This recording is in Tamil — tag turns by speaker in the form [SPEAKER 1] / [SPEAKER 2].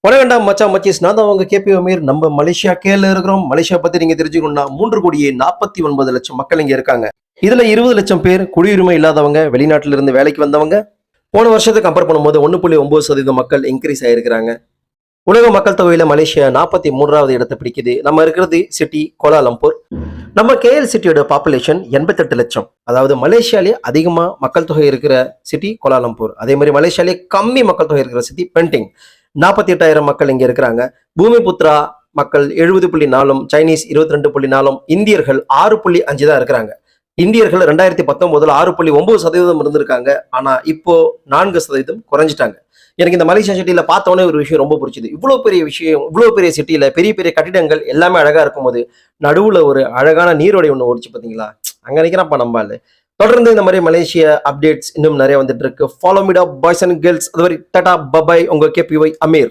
[SPEAKER 1] வணக்கம்டா மச்சான் மச்சீஸ். நான் தான் உங்க கேபி அமீர். நம்ம மலேசியா கேல இருக்கிறோம். மலேசியா பத்தி நீங்க தெரிஞ்சுக்கணும்னா 3,49,00,000 மக்கள் இங்க இருக்காங்க. இதுல 20 லட்சம் பேர் குடியுரிமை இல்லாதவங்க, வெளிநாட்டுல இருந்து வேலைக்கு வந்தவங்க. போன வருஷத்தை கம்பேர் பண்ணும்போது 1.9% மக்கள் இன்க்ரீஸ் ஆயிருக்கிறாங்க. உலக மக்கள் தொகையில மலேசியா 43வது இடத்தை பிடிக்குது. நம்ம இருக்கிறது சிட்டி கோலாலம்பூர். நம்ம கேஎல் சிட்டியோட பாப்புலேஷன் 88 லட்சம். அதாவது மலேசியாலே அதிகமா மக்கள் தொகை இருக்கிற சிட்டி கோலாலம்பூர். அதே மாதிரி மலேசியாலே கம்மி மக்கள் தொகை இருக்கிற சிட்டி பென்டிங். 48,000 மக்கள் இங்க இருக்கிறாங்க. பூமிபுத்ரா மக்கள் 70.4, சைனீஸ் 22.4, இந்தியர்கள் 6.5 தான் இருக்கிறாங்க. இந்தியர்கள் 2019 6.9% இருந்திருக்காங்க. ஆனா இப்போ 4% குறைஞ்சிட்டாங்க. எனக்கு இந்த மலேசியா சிட்டியில பார்த்தோன்னே ஒரு விஷயம் ரொம்ப பிடிச்சது. இவ்வளவு பெரிய விஷயம், இவ்வளவு பெரிய சிட்டியில பெரிய பெரிய கட்டிடங்கள் எல்லாமே அழகா இருக்கும்போது நடுவுல ஒரு அழகான நீரோடை ஒண்ணு ஓடிச்சு பாத்தீங்களா? அங்க நினைக்கிறப்ப நம்பால. தொடர்ந்து இந்த மாதிரி மலேசியா அப்டேட்ஸ் இன்னும் நிறைய வந்துட்டு இருக்கு. Follow meet up boys and girls. அது மாதிரி டாடா பபாய். உங்க கேபிஒய் அமீர்.